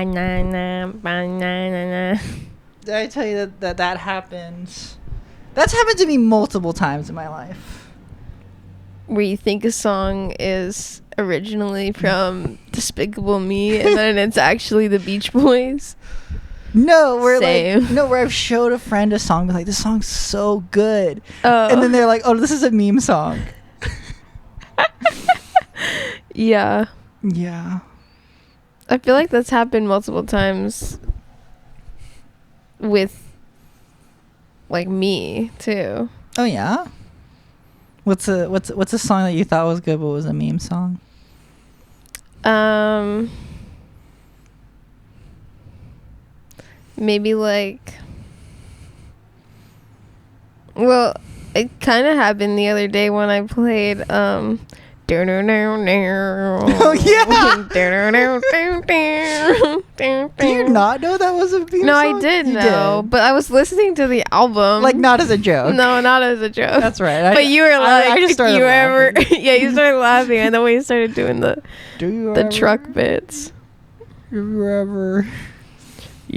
banana, banana. Did I tell you that happens? That's happened to me multiple times in my life. Where you think a song is originally from Despicable Me and then it's actually the Beach Boys. No, where Same. where I've showed a friend a song, like, this song's so good, Oh. and then they're like, "Oh, this is a meme song." Yeah. Yeah. I feel like that's happened multiple times with like me too. Oh yeah. What's a song that you thought was good but was a meme song? Maybe like, well, it kind of happened the other day when I played Oh oh yeah. Do you not know that was a meme No, song? I did You know, did. but I was listening to the album. Like, not as a joke. No, not as a joke. That's right. But you were like, I just started you ever, laughing. yeah, you started laughing, and then when you started doing the truck bits. You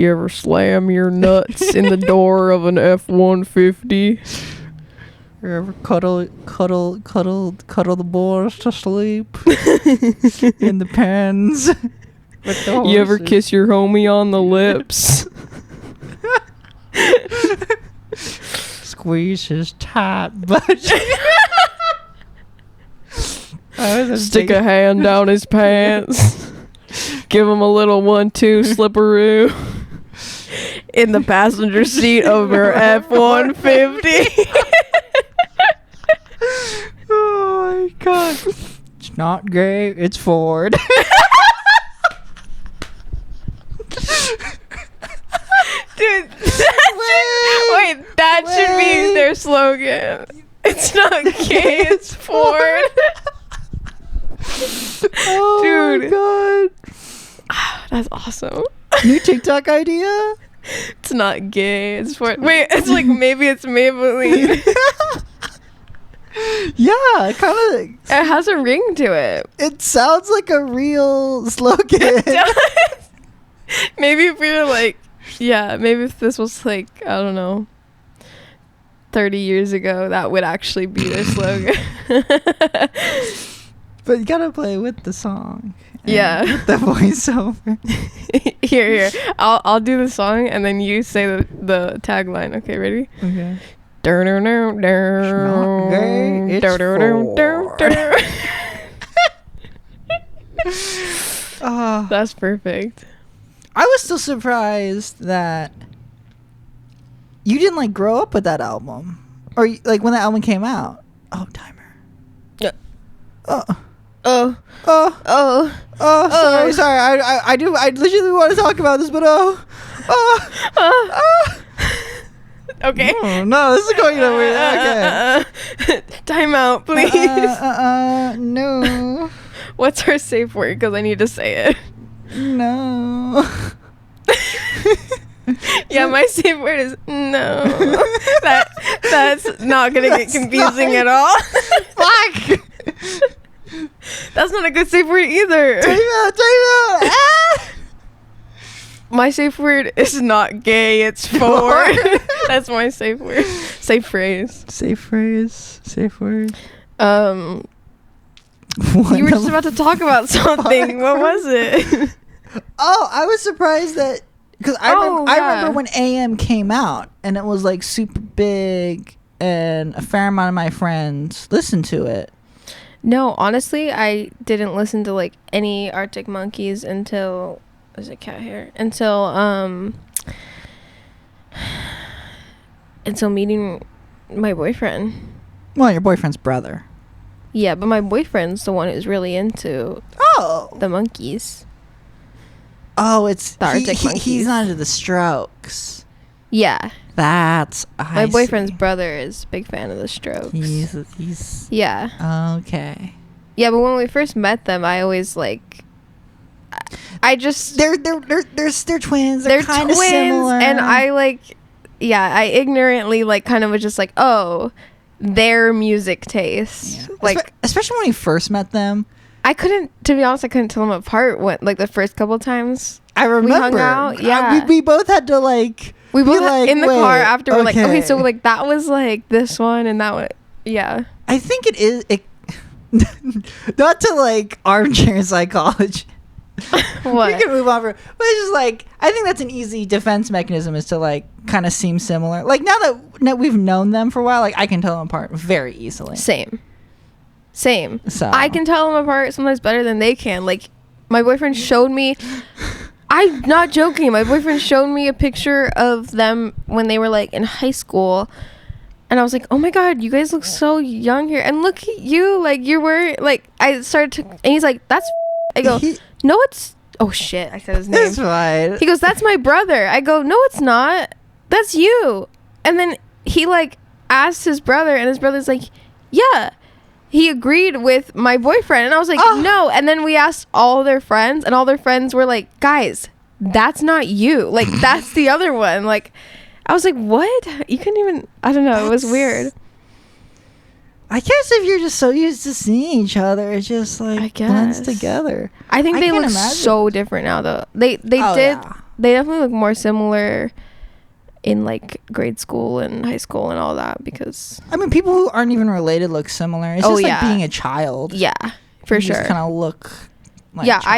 ever slam your nuts in the door of an F-150? You ever cuddle the boys to sleep in the pens? With the You ever horses? kiss your homie on the lips? Squeeze his tight butt. Stick a hand down his pants? Give him a little 1-2 slipperoo in the passenger seat of your F-150. Oh my god. It's not gay, it's Ford. Dude, that should be their slogan. It's not gay, it's Ford. Oh Dude. my god. That's awesome. New TikTok idea? It's not gay, it's Ford. Wait, it's like maybe it's Maybelline. Yeah, kind of. It has a ring to it. It sounds like a real slogan. Maybe if we were like, yeah, maybe if this was like, I don't know, 30 years ago, that would actually be their slogan. But you gotta play with the song. Yeah. With the voiceover. Here. I'll do the song and then you say the tagline. Okay, ready? Okay. That's perfect. I was still surprised that you didn't like grow up with that album, or like when the album came out. Oh, timer. Yeah. Oh. Sorry. I literally want to talk about this, but Okay. No, this is going nowhere. Okay. Time out, please. No. What's our safe word? Because I need to say it. No. Yeah, my safe word is no. That's not gonna get confusing at all. Fuck. That's not a good safe word either. Time out. Ah! My safe word is not gay, it's Ford. That's my safe word. Safe phrase. Safe phrase. Safe word. You were just about to talk about something. What was it? Oh, I was surprised that, because I remember when AM came out and it was like super big and a fair amount of my friends listened to it. No, honestly, I didn't listen to like any Arctic Monkeys until there's a cat here. Until meeting my boyfriend. Well, your boyfriend's brother. Yeah, but my boyfriend's the one who's really into the Monkeys. Oh, it's the Arctic Monkeys. He's not into the Strokes. Yeah. My boyfriend's brother is a big fan of the Strokes. He's yeah. Okay. Yeah, but when we first met them, I always like. I just they're twins. They're kind of twins, similar, and I ignorantly like kind of was just like, oh, their music taste. Yeah. Like, especially when we first met them. to be honest, I couldn't tell them apart when, like, the first couple times. I remember. We hung out. Yeah. We both had to like. We both in the car wait, after. We're like, okay, so like that was like this one and that one. Yeah. I think it is. Not to like armchair psychology. What? We can move on, but it's just like I think that's an easy defense mechanism is to like kind of seem similar. Like now that we've known them for a while, like I can tell them apart very easily. Same. So I can tell them apart sometimes better than they can. Like my boyfriend showed me. I'm not joking. My boyfriend showed me a picture of them when they were like in high school. And I was like, oh my God, you guys look so young here. And look at you. Like you're wearing like I started to and he's like, that's I go, no, it's oh shit, I said his name. That's right. He goes, that's my brother. I go, no, it's not. That's you. And then he like asked his brother and his brother's like, yeah. He agreed with my boyfriend and I was like, no. And then we asked all their friends and all their friends were like, guys, that's not you. Like that's the other one. Like I was like, what? You couldn't even I don't know. It was weird. I guess if you're just so used to seeing each other, it just like blends together. I think they look so different now though. They definitely look more similar in like grade school and high school and all that because I mean people who aren't even related look similar. It's just like being a child. Yeah, for sure. Just kind of look like I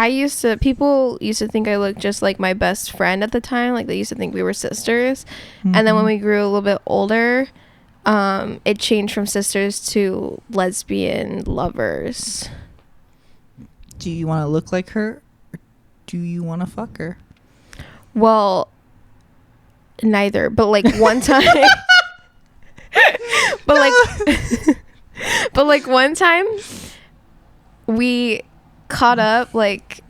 used to people used to think I looked just like my best friend at the time. Like they used to think we were sisters. Mm-hmm. And then when we grew a little bit older, it changed from sisters to lesbian lovers. Do you want to look like her or do you want to fuck her? Well, neither, but like one time but like one time we caught up, like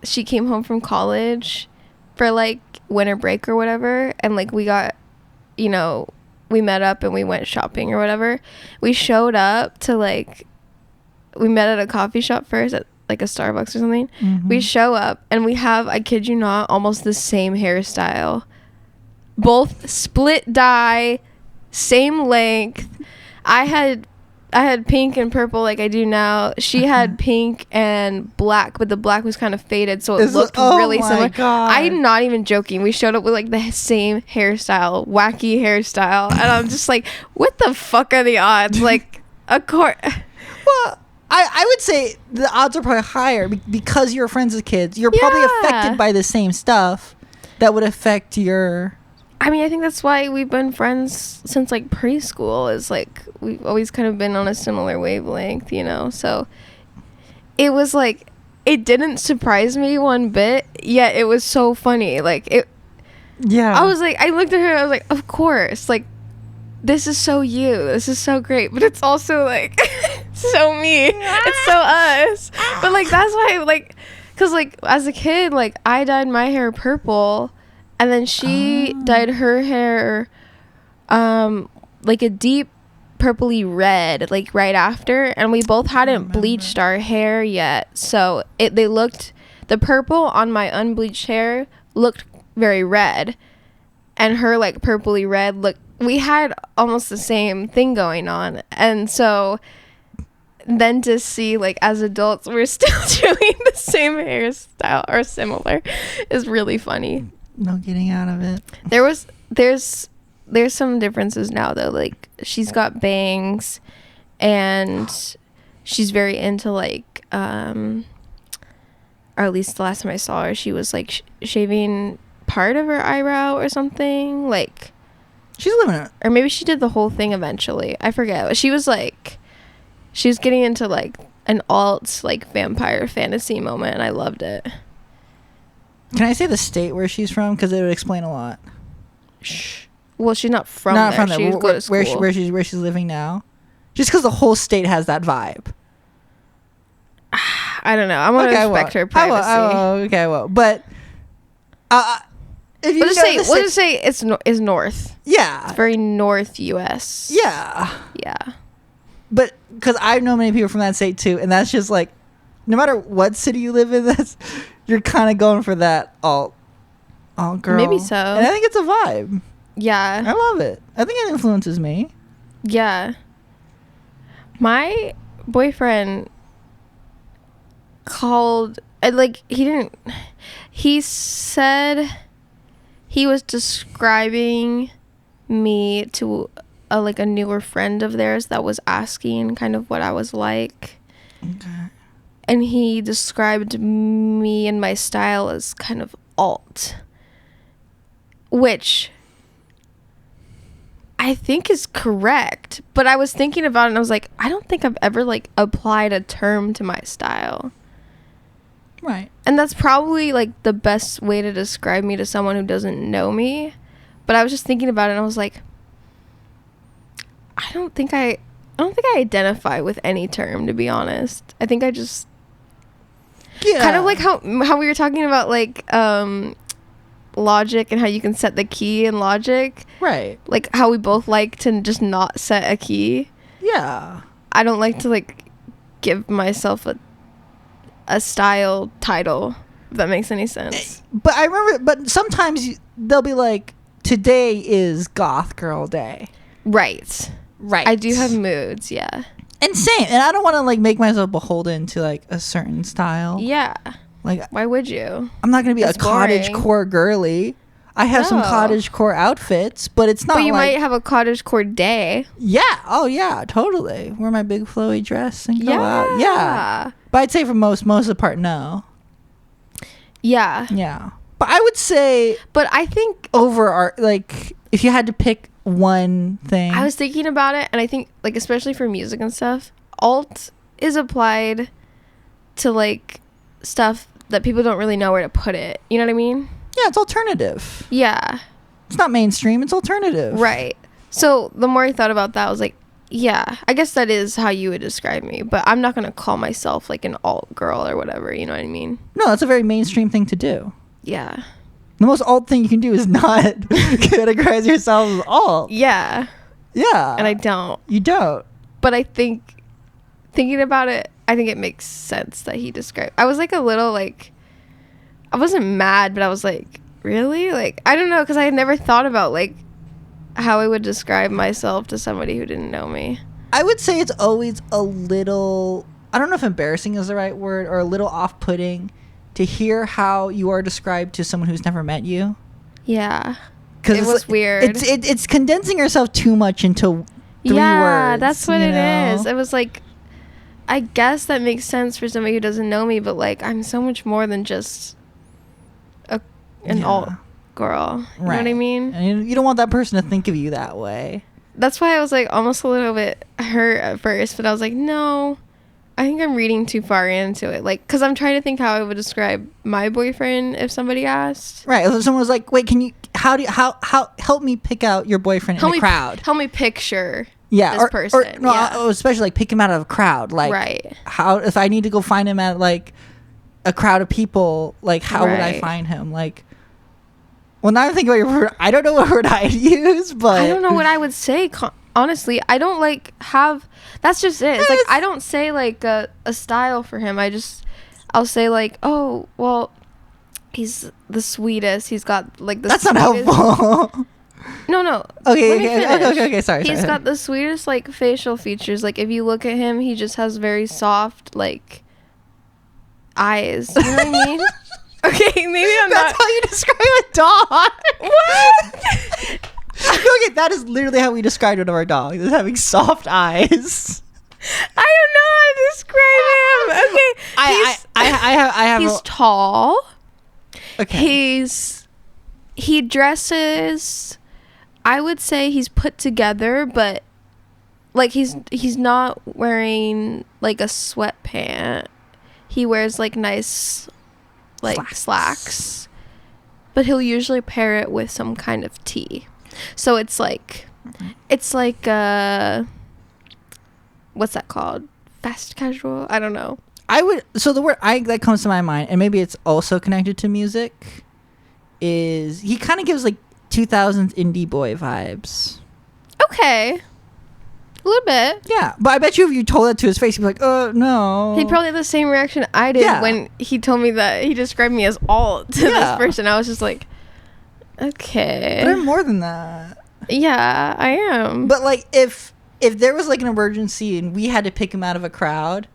she came home from college for like winter break or whatever and like we got, you know, we met up and we went shopping or whatever. We showed up to like we met at a coffee shop first at like a Starbucks or something. Mm-hmm. We show up and we have, I kid you not, almost the same hairstyle. Both split dye, same length. I had pink and purple like I do now. She had pink and black, but the black was kind of faded, so it looked really similar. God. I'm not even joking. We showed up with like the same hairstyle, wacky hairstyle, and I'm just like, what the fuck are the odds? Like, of course. Well, I would say the odds are probably higher because you're friends with kids. You're probably affected by the same stuff that would affect your... I mean, I think that's why we've been friends since like preschool is like we've always kind of been on a similar wavelength, you know? So it was like, it didn't surprise me one bit, yet it was so funny. Like it, I was like, I looked at her, I was like, of course, like this is so you, this is so great, but it's also like so me, it's so us. But like, that's why like, cause like as a kid, like I dyed my hair purple. And then she dyed her hair like a deep purpley red, like right after. And we both hadn't bleached our hair yet. So the purple on my unbleached hair looked very red. And her like purpley red we had almost the same thing going on. And so then to see like as adults, we're still doing the same hairstyle or similar is really funny. No getting out of it. There's some differences now though. Like she's got bangs and she's very into like or at least the last time I saw her she was like shaving part of her eyebrow or something. Like she's living it. Or maybe she did the whole thing eventually. I forget. She was getting into like an alt like vampire fantasy moment and I loved it. Can I say the state where she's from? Because it would explain a lot. Well, she's not from there. She would go to school. Where she's living now? Just because the whole state has that vibe. I don't know. I want to respect her privacy. Okay, well, but if you we'll just say it's north. Yeah, it's very north U.S. Yeah. But because I know many people from that state too, and that's just like, no matter what city you live in, you're kind of going for that all girl. Maybe so. And I think it's a vibe. Yeah. I love it. I think it influences me. Yeah. My boyfriend called he said he was describing me to a newer friend of theirs that was asking kind of what I was like. Okay. And he described me and my style as kind of alt, which I think is correct. But I was thinking about it and I was like, I don't think I've ever applied a term to my style. Right. And that's probably the best way to describe me to someone who doesn't know me. But I was just thinking about it and I was like, I don't think I identify with any term, to be honest. I think I just kind of how we were talking about logic and how you can set the key in logic. Right. How we both like to just not set a key. Yeah. I don't like to give myself a style title, if that makes any sense. But I remember, but sometimes they'll be like, today is goth girl day. Right. I do have moods, yeah. And same. And I don't want to make myself beholden to a certain style. Yeah. Why would you? I'm not going to be a cottage core girly. I have some cottage core outfits, but it's not. But you might have a cottage core day. Yeah. Oh yeah, totally. Wear my big flowy dress and go out. Yeah. But I'd say for most of the part, no. Yeah. Yeah. But I would say. But I think if you had to pick one thing. I was thinking about it, and I think especially for music and stuff, alt is applied to stuff that people don't really know where to put it. You know what I mean? Yeah, it's alternative. Yeah. It's not mainstream, it's alternative. Right. So the more I thought about that, I was like, yeah, I guess that is how you would describe me, but I'm not going to call myself an alt girl or whatever, you know what I mean? No, that's a very mainstream thing to do. Yeah. The most alt thing you can do is not categorize yourself as alt. Yeah. Yeah. And I don't. You don't. But I think, thinking about it, I think it makes sense that he described. I was a little I wasn't mad, but I was really? I don't know, because I had never thought about how I would describe myself to somebody who didn't know me. I would say it's always a little, I don't know if embarrassing is the right word, or a little off-putting to hear how you are described to someone who's never met you. Yeah. Because it was weird. It's condensing yourself too much into 3 words. Yeah, that's what it is. It was I guess that makes sense for somebody who doesn't know me, but I'm so much more than just an alt girl. You know what I mean? And you don't want that person to think of you that way. That's why I was almost a little bit hurt at first, but I was no, I think I'm reading too far into it. Because I'm trying to think how I would describe my boyfriend if somebody asked. Right. If someone was wait, can you, how help me pick out your boyfriend in a crowd? Help me picture this person. Especially pick him out of a crowd. Right. How, if I need to go find him at a crowd of people, how would I find him? Well, now I'm thinking about your word. I don't know what word I'd use, but I don't know what I would say. Honestly, I don't have. That's just it. It's I don't say a style for him. I'll say oh well, he's the sweetest. He's got the. That's sweetest. Not helpful. No. Okay. Sorry. He's got the sweetest facial features. If you look at him, he just has very soft eyes. You know what I mean? Okay, maybe That's how you describe a dog. What? Okay, that is literally how we described one of our dogs, is having soft eyes. I don't know how to describe him. Okay. He's tall. Okay. He dresses, I would say he's put together, but he's not wearing a sweatpant. He wears nice slacks, but he'll usually pair it with some kind of tea. So it's it's what's that called? Fast casual? I don't know. So the word that comes to my mind, and maybe it's also connected to music, is he kind of gives 2000s indie boy vibes. Okay. A little bit. Yeah, but I bet you if you told that to his face, he'd be oh, no. He'd probably have the same reaction I did when he told me that he described me as alt to this person. I was just okay. But I'm more than that. Yeah, I am. But if there was an emergency and we had to pick him out of a crowd,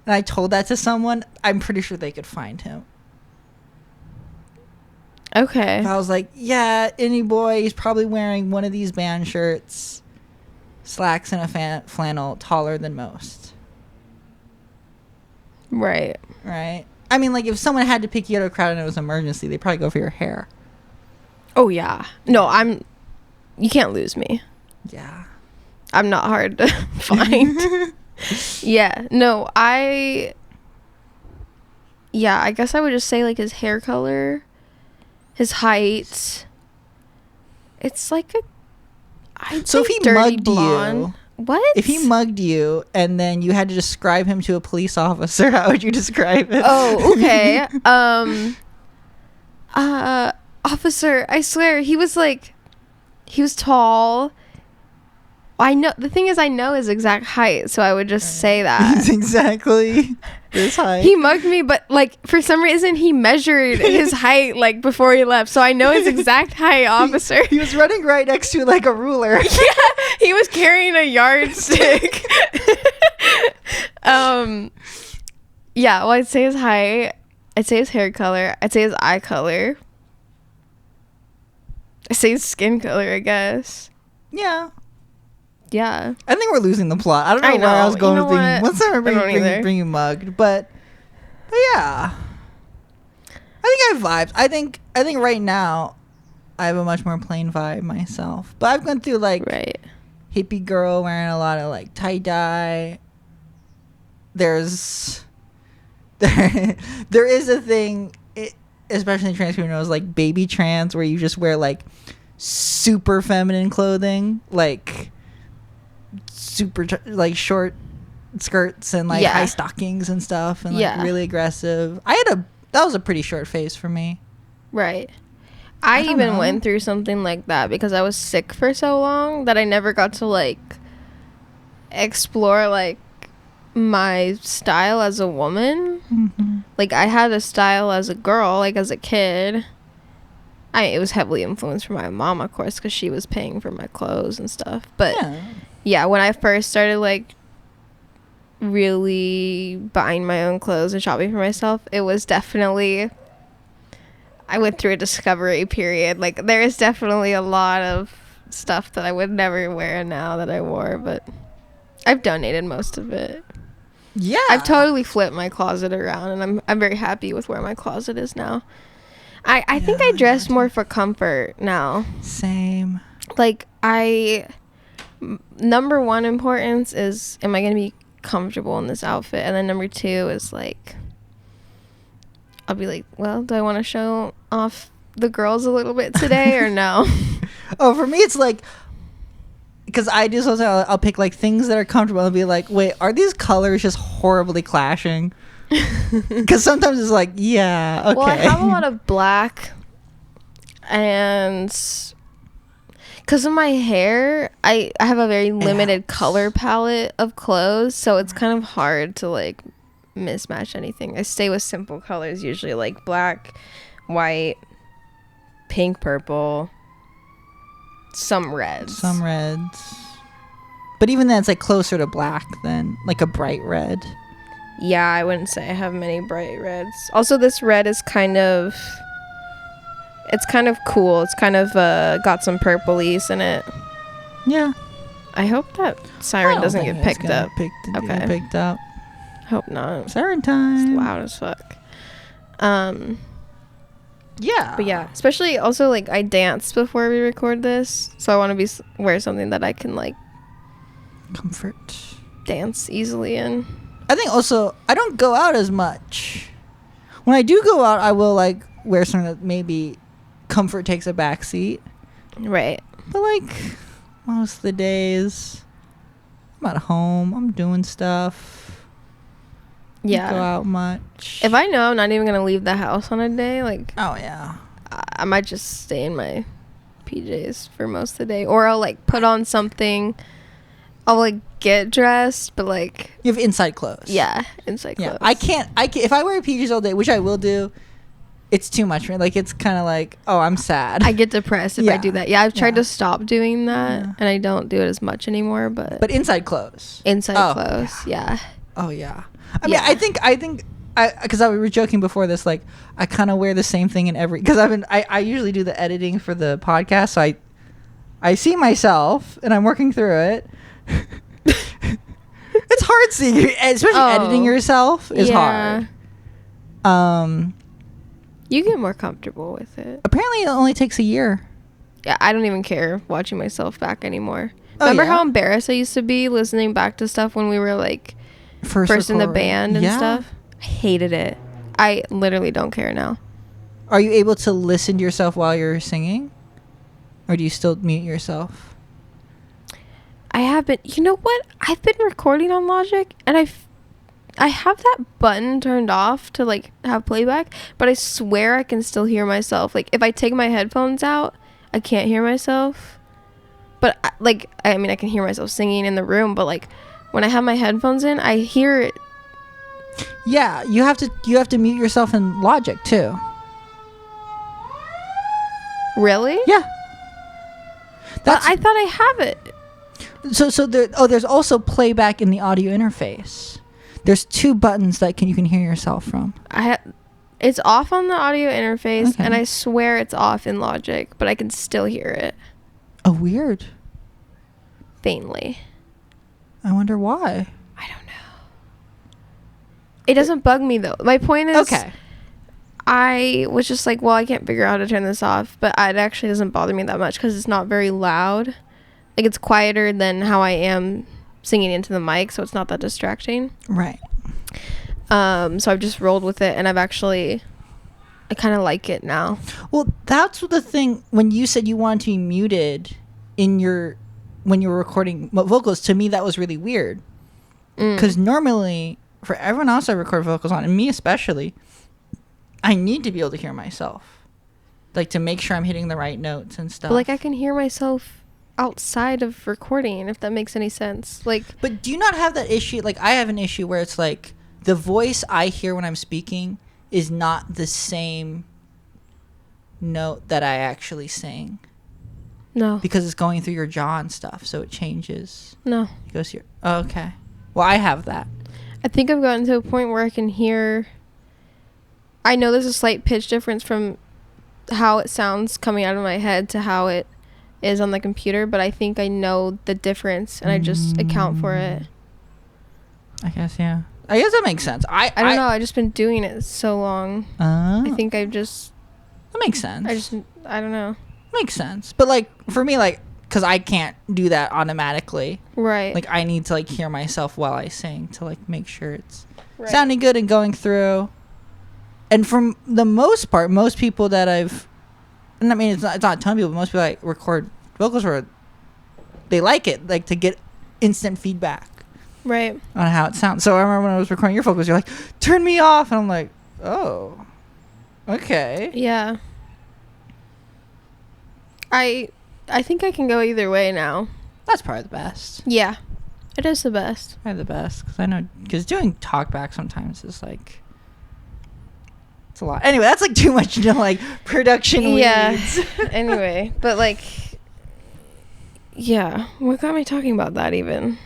and I told that to someone, I'm pretty sure they could find him. Okay. I was like, yeah, any boy, he's probably wearing one of these band shirts, slacks, and a flannel, taller than most. Right. Right? I mean, like, if someone had to pick you out of a crowd and it was an emergency, they'd probably go for your hair. Oh, yeah. No, you can't lose me. Yeah. I'm not hard to find. Yeah. No, I guess I would just say, like, his hair color, his height. It's like so if he mugged blonde. you, what? If he mugged you and then you had to describe him to a police officer, how would you describe him? Oh, okay. Officer, I swear, he was tall. I know, the thing is, I know his exact height, so I would just say that. He's exactly this height. He mugged me, but, like, for some reason, he measured his height, like, before he left, so I know his exact height, officer. He was running right next to, like, a ruler. Yeah, he was carrying a yardstick. Yeah, well, I'd say his height. I'd say his hair color. I'd say his eye color. I'd say his skin color, I guess. Yeah. Yeah. I think we're losing the plot. I don't know where I was going with thinking. Let's not bring you mugged, but yeah. I think I have vibes. I think right now I have a much more plain vibe myself. But I've gone through like hippie girl wearing a lot of like tie dye. There is a thing, especially in trans community, like baby trans, where you just wear like super feminine clothing, like super like short skirts and like high stockings and stuff, and like really aggressive. That was a pretty short phase for me. Right. I even went through something like that because I was sick for so long that I never got to like explore like my style as a woman. Mm-hmm. Like I had a style as a girl, like as a kid. It was heavily influenced from my mom, of course, because she was paying for my clothes and stuff. But yeah, when I first started like really buying my own clothes and shopping for myself, it was definitely, I went through a discovery period. Like there is definitely a lot of stuff that I would never wear now that I wore, but I've donated most of it. Yeah, I've totally flipped my closet around, and I'm very happy with where my closet is now. I think I dress more for comfort now. Same. Like number one importance is, am I going to be comfortable in this outfit? And then number two is like, I'll be like, well, do I want to show off the girls a little bit today or no? Oh, for me, it's like, because I do something, I'll pick like things that are comfortable and be like, wait, are these colors just horribly clashing? Because sometimes it's like, yeah, okay. Well, I have a lot of black, and because of my hair, I have a very limited color palette of clothes, so it's kind of hard to like mismatch anything. I stay with simple colors, usually like black, white, pink, purple, some reds. But even then, it's like closer to black than like a bright red. Yeah, I wouldn't say I have many bright reds. Also, this red is kind of, it's kind of cool. It's kind of got some purplies in it. Yeah. I hope that siren doesn't get picked up. Picked up. Hope not. Siren time. It's loud as fuck. Yeah. But yeah, especially also like I dance before we record this, so I want to wear something that I can like comfort, dance easily in. I think also I don't go out as much. When I do go out, I will like wear something that maybe comfort takes a back seat. Right. But like most of the days, I'm at home. I'm doing stuff. Yeah. Don't go out much. If I know I'm not even gonna leave the house on a day, like I might just stay in my PJs for most of the day, or I'll like put on something. I'll like get dressed, but like you have inside clothes. Yeah, inside clothes. I can't if I wear PJs all day, which I will do, it's too much for me. Like it's kind of like, oh, I'm sad. I get depressed if I do that. Yeah, I've tried to stop doing that, and I don't do it as much anymore. But inside clothes. Inside clothes. Yeah. Oh yeah. I mean, I think because we were joking before this, like I kind of wear the same thing in every, because I usually do the editing for the podcast, so I see myself and I'm working through it. It's hard seeing, especially editing yourself is hard. You get more comfortable with it. Apparently it only takes a year. Yeah, I don't even care watching myself back anymore. Remember how embarrassed I used to be listening back to stuff when we were like first in the band and stuff? I hated it. I literally don't care now. Are you able to listen to yourself while you're singing? Or do you still mute yourself? I have been. You know what? I've been recording on Logic, and I have that button turned off to like have playback, but I swear I can still hear myself. Like if I take my headphones out, I can't hear myself. But I mean, I can hear myself singing in the room, but like when I have my headphones in, I hear it. Yeah, you have to mute yourself in Logic too. Really? Yeah. I thought I have it. So there's also playback in the audio interface. There's 2 buttons that you can hear yourself from. It's off on the audio interface, and I swear it's off in Logic, but I can still hear it. Oh, weird. Faintly. I wonder why. I don't know. It doesn't bug me though. My point is, I was just like, well, I can't figure out how to turn this off, but it actually doesn't bother me that much because it's not very loud. Like it's quieter than how I am singing into the mic, so it's not that distracting. Right. So I've just rolled with it, and I kind of like it now. Well, that's the thing. When you said you wanted to be muted when you were recording vocals, to me that was really weird. Because normally, for everyone else I record vocals on, and me especially, I need to be able to hear myself, like to make sure I'm hitting the right notes and stuff. But like I can hear myself outside of recording, if that makes any sense. Like, but do you not have that issue? Like I have an issue where it's like the voice I hear when I'm speaking is not the same note that I actually sing. No. Because it's going through your jaw and stuff, so it changes. No. It goes here. Oh, okay. Well, I have that. I think I've gotten to a point where I can hear. I know there's a slight pitch difference from how it sounds coming out of my head to how it is on the computer, but I think I know the difference, and I just account for it. I guess, yeah. I guess that makes sense. I don't know. I've just been doing it so long. I think I've just... That makes sense. I don't know. Makes sense. But, like, for me, like, because I can't do that automatically. Right. Like, I need to, like, hear myself while I sing to, like, make sure it's sounding good and going through. And for the most part, most people that I've... And I mean, it's not a ton of people, but most people like record vocals where they like it, like to get instant feedback. Right. On how it sounds. So I remember when I was recording your vocals, you're like, turn me off. And I'm like, oh, okay. Yeah. I think I can go either way now. That's probably the best. Yeah. It is the best. Probably the best. Because I know, because doing talkback sometimes is like, it's a lot. Anyway, that's like too much, like production weeds. Anyway, but like, yeah. What got me talking about that even?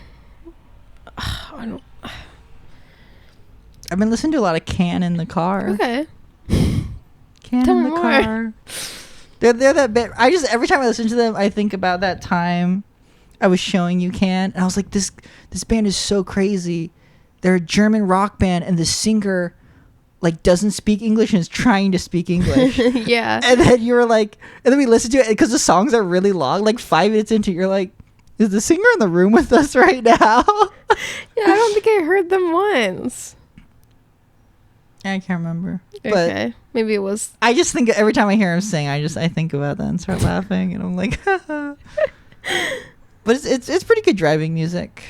I don't. I've been listening to a lot of Can in the car. Okay. Can in the car. They're that bit. Every time I listen to them, I think about that time I was showing you Can, and I was like, this band is so crazy. They're a German rock band, and the singer like doesn't speak English and is trying to speak English. Yeah. And then you were like, and then we listened to it because the songs are really long. Like 5 minutes into it, you're like, is the singer in the room with us right now? Yeah, I don't think I heard them once. I can't remember. Okay. But maybe it was. I just think every time I hear him sing, I think about that and start laughing, and I'm like, but it's pretty good driving music.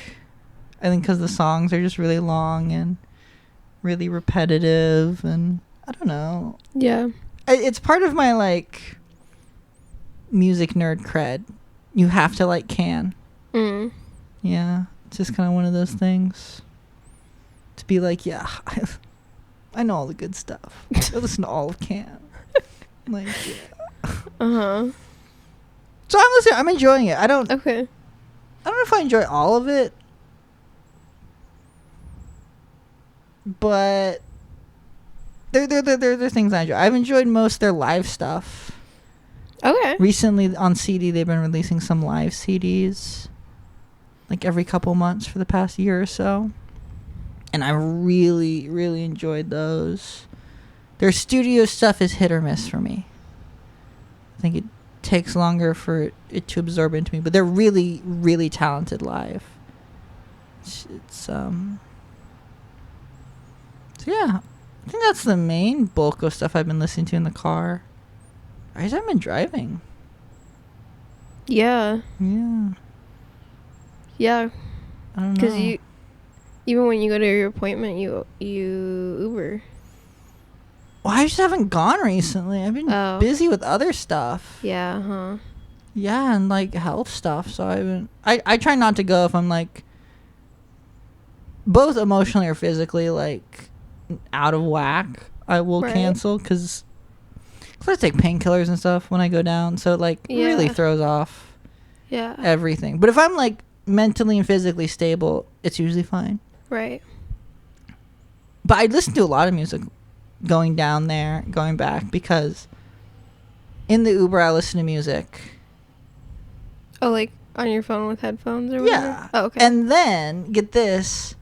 I think because the songs are just really long and really repetitive, and I don't know. Yeah. It's part of my like music nerd cred. You have to like Can. Yeah, it's just kind of one of those things to be like, yeah, I know all the good stuff. I listen to all of Can. Like, yeah. So I'm listening. I'm enjoying it. I don't know if I enjoy all of it. but they're things I enjoy. I've enjoyed most of their live stuff. Okay. Recently on CD, they've been releasing some live CDs, like every couple months for the past year or so, and I really, really enjoyed those. Their studio stuff is hit or miss for me. I think it takes longer for it to absorb into me, but they're really, really talented live. It's so yeah, I think that's the main bulk of stuff I've been listening to in the car. I just haven't been driving. Yeah. Yeah. Yeah. I don't know. Because even when you go to your appointment, you Uber. Well, I just haven't gone recently. I've been busy with other stuff. Yeah, huh. Yeah, and like health stuff. So I try not to go if I'm like both emotionally or physically like out of whack. I will cancel because I take painkillers and stuff when I go down. So it like really throws off everything. But if I'm like mentally and physically stable, it's usually fine. Right. But I listen to a lot of music going down there, going back, because in the Uber I listen to music. Oh, like on your phone with headphones or whatever? Yeah. Oh, okay. And then, get this,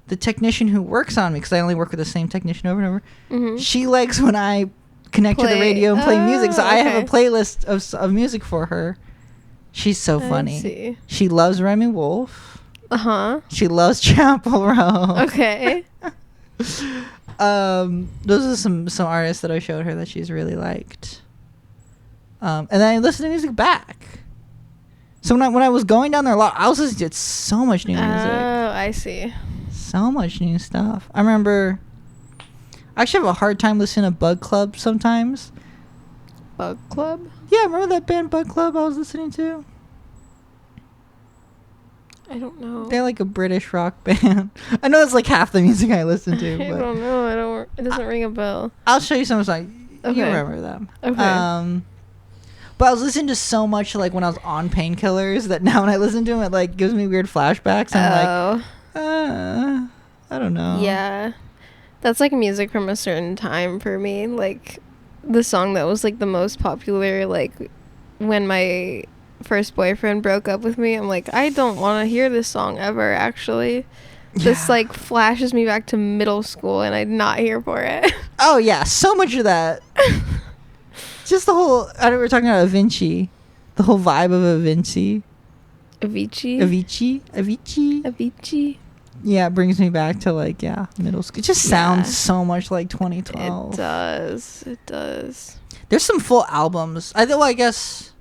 the technician who works on me, because I only work with the same technician over and over, mm-hmm. she likes when I connect to the radio and play music, so I have a playlist of music for her. She's so funny. I see. She loves Remy Wolf. Uh-huh. She loves Chapel Roan. Okay. Those are some artists that I showed her that she's really liked. And then I listened to music back. So when I was going down there a lot, I was listening to so much new music. Oh, I see. So much new stuff. I remember I actually have a hard time listening to Bug Club sometimes. Bug Club? Yeah, remember that band Bug Club I was listening to? I don't know. They're like a British rock band. I know it's like half the music I listen to. I don't know. It doesn't ring a bell. I'll show you some songs. Okay. You remember them. Okay. But I was listening to so much like when I was on painkillers that now when I listen to them, it like gives me weird flashbacks. I'm like, I don't know. Yeah. That's like music from a certain time for me. Like the song that was like the most popular, like when my first boyfriend broke up with me, I'm like, I don't want to hear this song ever, actually. Yeah. This like flashes me back to middle school and I'm not here for it. Oh yeah, so much of that. Just the whole, I know we're talking about Avicii. The whole vibe of Avicii. Avicii. Yeah, it brings me back to like, middle school. It just sounds so much like 2012. It does. There's some full albums. I guess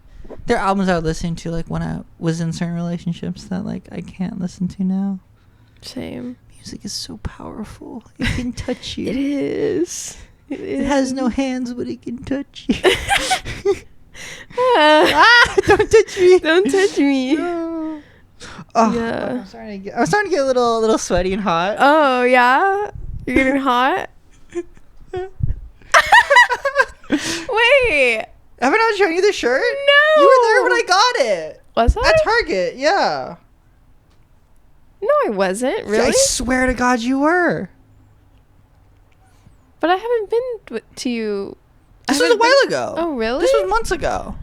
there are albums I would listen to like when I was in certain relationships that like I can't listen to now. Same. Music is so powerful. It can touch you. It is. It has no hands, but it can touch you. Don't touch me. Don't touch me. No. Oh, yeah. I'm starting to get a little sweaty and hot. Oh, yeah? You're getting hot? Wait. Haven't I shown you the shirt? No. You were there when I got it. Was I? At Target, yeah. No, I wasn't. Really? Yeah, I swear to God you were. But I haven't been to you. This was a while ago. Oh, really? This was months ago.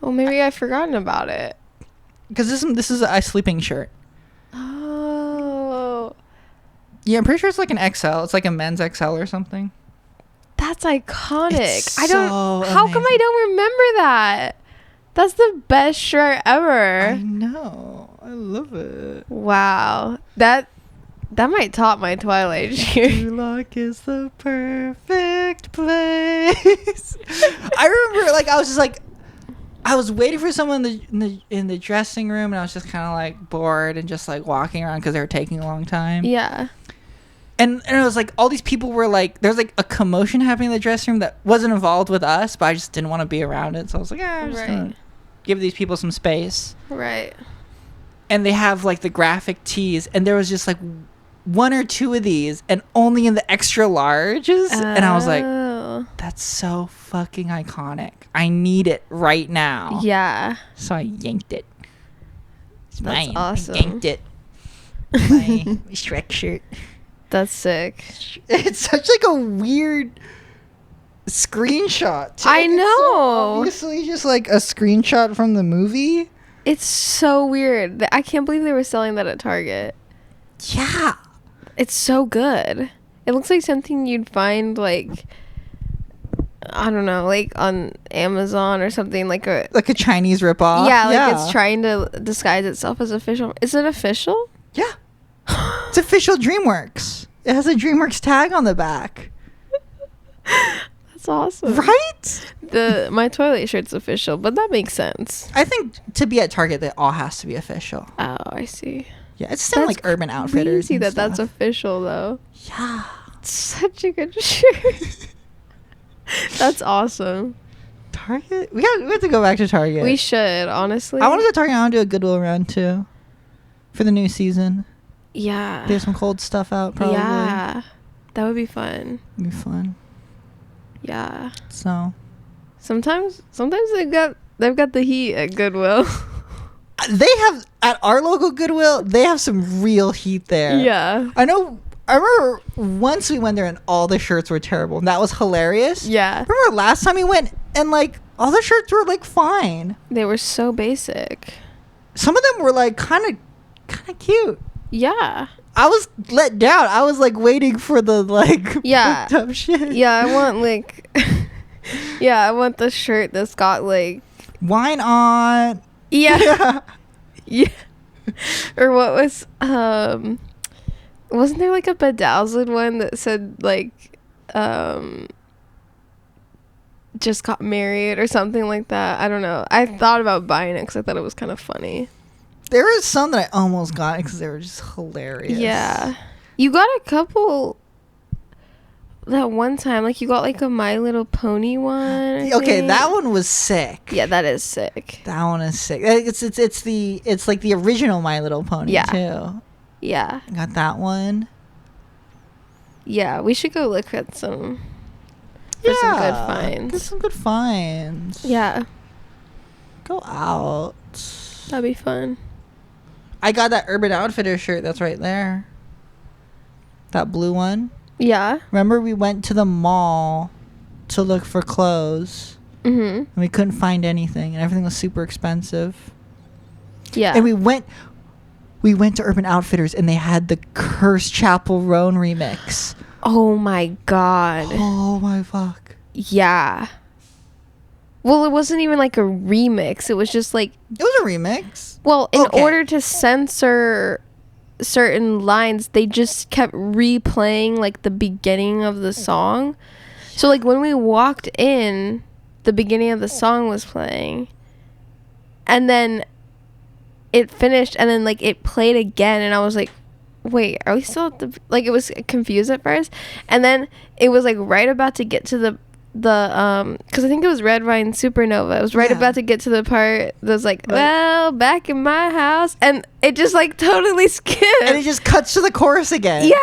Well, maybe I've forgotten about it. Because this is a sleeping shirt. Oh. Yeah, I'm pretty sure it's like an XL. It's like a men's XL or something. That's iconic. It's How amazing. come I don't remember that? That's the best shirt ever. I know. I love it. Wow. That might top my Twilight year. Duloc is the perfect place. I remember, like, I was just like, I was waiting for someone in the dressing room, and I was just kind of like bored and just like walking around because they were taking a long time. Yeah. And it was like all these people were like, there's like a commotion happening in the dressing room that wasn't involved with us, but I just didn't want to be around it. So I was like, I'm just gonna give these people some space. Right. And they have like the graphic tees, and there was just like one or two of these, and only in the extra larges. And I was like, that's so fucking iconic. I need it right now. Yeah. So I yanked it. It's That's mine. awesome. I yanked it. My Shrek shirt. That's sick. It's such like a weird screenshot. I know. It's so obviously just like a screenshot from the movie. It's so weird. I can't believe they were selling that at Target. Yeah. It's so good. It looks like something you'd find like, I don't know, like on Amazon or something, like a Chinese ripoff. Yeah, like it's trying to disguise itself as official. Is it official? Yeah. It's official DreamWorks. It has a DreamWorks tag on the back. That's awesome. Right? My toilet shirt's official, but that makes sense. I think to be at Target, that all has to be official. Oh, I see. Yeah, it's still like Urban Outfitters. Crazy that's official though. Yeah. It's such a good shirt. That's awesome. Target? We have to go back to Target. We should, honestly. I want to go to Target. I want to do a Goodwill run too. For the new season. Yeah. There's some cold stuff out probably. Yeah. That would be fun. It'd be fun. Yeah. So. Sometimes they've got the heat at Goodwill. They have, at our local Goodwill, they have some real heat there. Yeah. I remember once we went there and all the shirts were terrible. And that was hilarious. Yeah. Remember last time we went and like all the shirts were like fine. They were so basic. Some of them were like kind of cute. Yeah. I was let down. I was like waiting for the like fucked up shit. Yeah, I want like I want the shirt that's got like wine on. Yeah. Yeah. Or what was wasn't there like a bedazzled one that said like just got married or something like that? I don't know. I thought about buying it because I thought it was kind of funny. There was some that I almost got because they were just hilarious. Yeah. You got a couple that one time. Like you got like a My Little Pony one. Okay, that one was sick. Yeah, that is sick. That one is sick. It's like the original My Little Pony too. Yeah. I got that one. Yeah, we should go look at some for some good finds. Get some good finds. Yeah. Go out. That'd be fun. I got that Urban Outfitters shirt that's right there. That blue one. Yeah. Remember we went to the mall to look for clothes. Mm-hmm. And we couldn't find anything and everything was super expensive. Yeah. And we went to Urban Outfitters and they had the Curse Chapel Roan remix. Oh my god. Oh my fuck. Yeah. Well, it wasn't even like a remix. It was just like... It was a remix. Well, in order to censor certain lines, they just kept replaying like the beginning of the song. So like when we walked in, the beginning of the song was playing. And then it finished and then like it played again and I was like, wait, are we still at the... Like it was confused at first. And then it was like right about to get to the because I think it was Red Vine Supernova. It was right about to get to the part that was like, well, back in my house, and it just like totally skipped, and it just cuts to the chorus again. Yeah,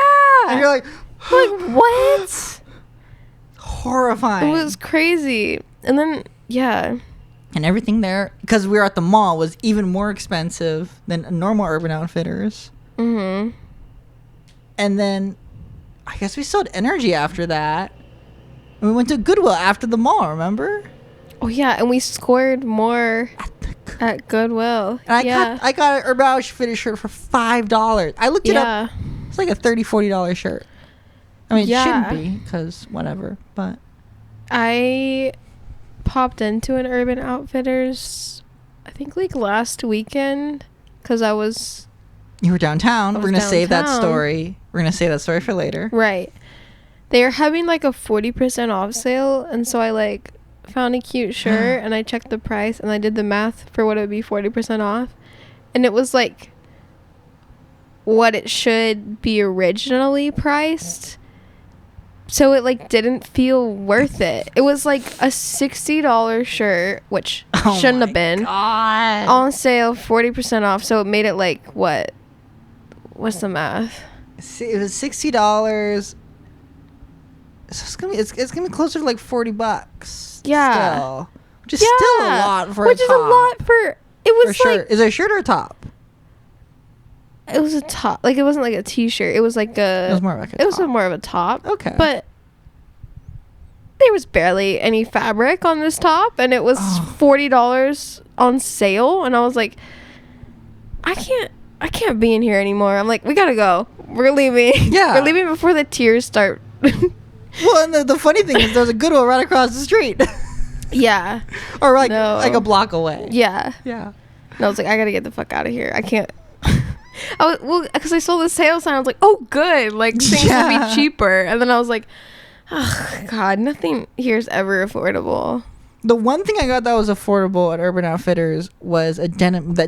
and you're like what? Horrifying. It was crazy. And then and everything there, because we were at the mall, was even more expensive than a normal Urban Outfitters. Mm-hmm. And then I guess we sold energy after that. We went to Goodwill after the mall, remember? Oh, yeah, and we scored more at Goodwill. And I got an Urban Outfitters shirt for $5. I looked it up. It's like a $30, $40 shirt. I mean, it shouldn't be, because whatever, but... I popped into an Urban Outfitters, I think, like, last weekend, because I was... You were downtown. We're going to save that story. We're going to save that story for later. Right. They are having like a 40% off sale, and so I like found a cute shirt and I checked the price and I did the math for what it would be 40% off, and it was like what it should be originally priced, so it like didn't feel worth it. It was like a $60 shirt, which shouldn't have been. God. On sale, 40% off, so it made it like what's the math? It was $60. So it's gonna be closer to like $40. Yeah, still. Which is still a lot for a top. Which is a lot for... It was for like... shirt. Is it a shirt or a top? It was a top. Like, it wasn't like a t-shirt. It was like a... It was more like a top. It was more of a top. Okay. But there was barely any fabric on this top, and it was $40 on sale, and I was like, I can't be in here anymore. I'm like, we gotta go. We're leaving. Yeah. We're leaving before the tears start. Well, and the funny thing is there's a Goodwill right across the street. Yeah. Or like a block away. Yeah. Yeah. And I was like, I gotta get the fuck out of here. I can't. Because I saw the sale sign. I was like, oh, good. Like, things will be cheaper. And then I was like, oh, God, nothing here is ever affordable. The one thing I got that was affordable at Urban Outfitters was that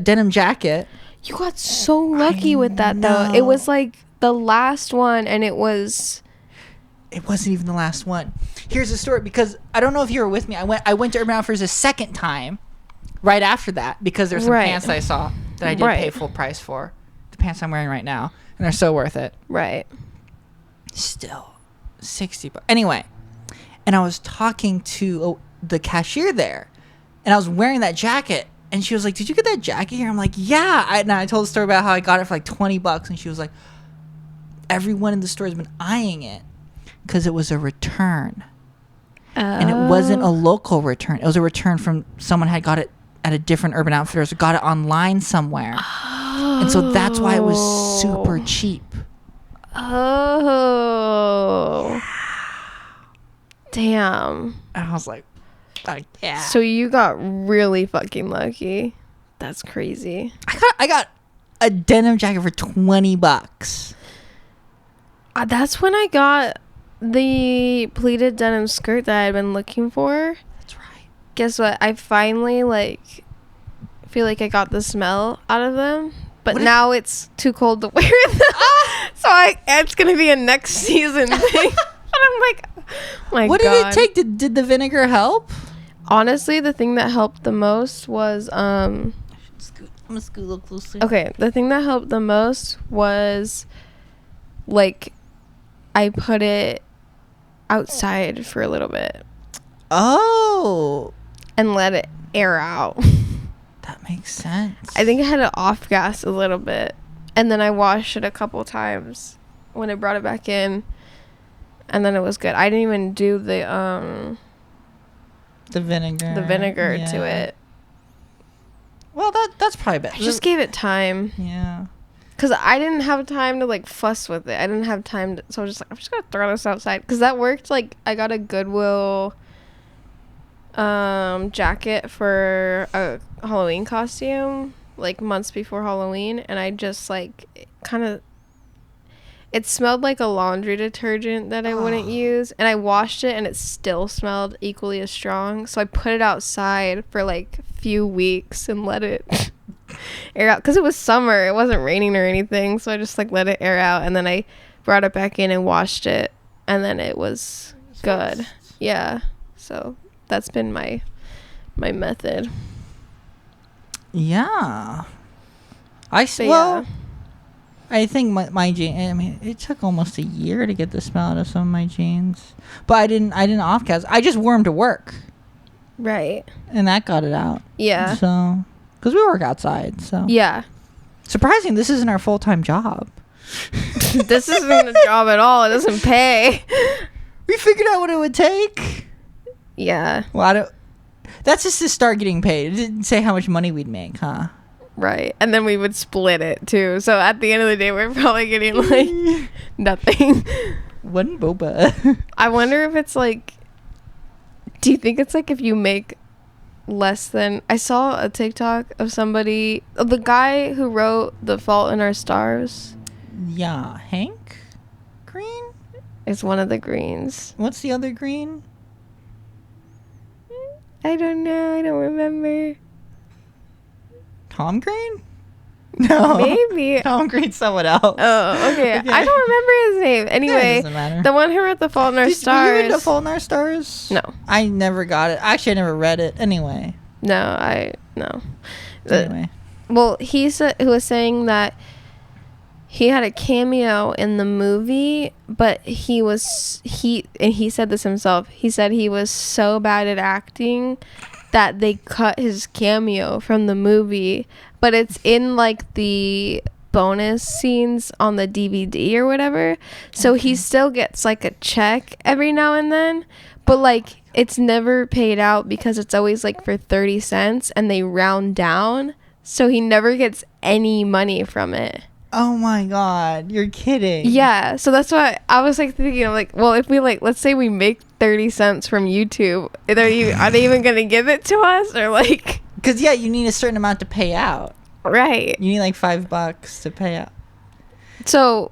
denim jacket. You got so lucky with that, though. It was like the last one, and it wasn't even the last one. Here's the story, because I don't know if you were with me. I went to Urban Outfitters a second time right after that, because there's some pants I saw that I did pay full price for. The pants I'm wearing right now, and they're so worth it. Right. Still $60. Anyway, and I was talking to the cashier there, and I was wearing that jacket, and she was like, did you get that jacket here? I'm like, yeah. And I told the story about how I got it for like $20, and she was like, everyone in the store has been eyeing it because it was a return. And it wasn't a local return. It was a return from someone had got it at a different Urban Outfitters, or got it online somewhere. And so that's why it was super cheap. Oh. Damn. And I was like, yeah. So you got really fucking lucky. That's crazy. I got a denim jacket for $20. That's when I got the pleated denim skirt that I'd been looking for. That's right. Guess what? I finally feel like I got the smell out of them. But now it's too cold to wear them. So it's going to be a next season thing. And I'm like, oh my God. What did it take? Did the vinegar help? Honestly, the thing that helped the most was... I'm going to scoot a little closer. Okay, the thing that helped the most was, like, I put it outside for a little bit. Oh. And let it air out. That makes sense. I think I had it off gas a little bit, and then I washed it a couple times when I brought it back in, and then it was good. I didn't even do the vinegar to it. Well, that's probably better. I just gave it time. Yeah. Because I didn't have time to fuss with it. I didn't have time to, so I was just like, I'm just gonna throw this outside. Because that worked. I got a Goodwill jacket for a Halloween costume months before Halloween, and I just it smelled like a laundry detergent that I wouldn't use, and I washed it and it still smelled equally as strong, so I put it outside for a few weeks and let it air out, because it was summer, it wasn't raining or anything, so I just let it air out, and then I brought it back in and washed it, and then it was good. Yeah, so that's been my method. Yeah. I think my jeans, I mean, it took almost a year to get the smell out of some of my jeans. But I didn't off gas. I just wore them to work. Right. And that got it out. Yeah. So, because we work outside, so. Yeah. Surprising, this isn't our full-time job. This isn't a job at all. It doesn't pay. We figured out what it would take. Yeah. Well, that's just to start getting paid. It didn't say how much money we'd make, huh? Right. And then we would split it, too. So at the end of the day, we're probably getting, nothing. One boba. I wonder if it's, do you think it's, if you make less than... I saw a TikTok of somebody... the guy who wrote The Fault in Our Stars. Yeah. Hank Green? Is one of the Greens. What's the other Green? I don't know. I don't remember. Tom Green? No. Maybe. Tom Green's someone else. Oh, okay. I don't remember his name. Anyway, doesn't matter. The one who wrote The Fault in Our Stars. Did you read The Fault in Our Stars? No. I never got it. Actually, I never read it. Anyway. No. Anyway. Well, he was saying that he had a cameo in the movie, but he said this himself. He said he was so bad at acting that they cut his cameo from the movie, but it's in the bonus scenes on the DVD or whatever. So he still gets like a check every now and then, but like it's never paid out because it's always like for 30 cents and they round down. So he never gets any money from it. Oh my God, you're kidding. Yeah, so that's why I was like thinking, I'm like, well, if we like, let's say we make 30 cents from YouTube, are they even going to give it to us or like? Because yeah, you need a certain amount to pay out. Right. You need like $5 to pay out. So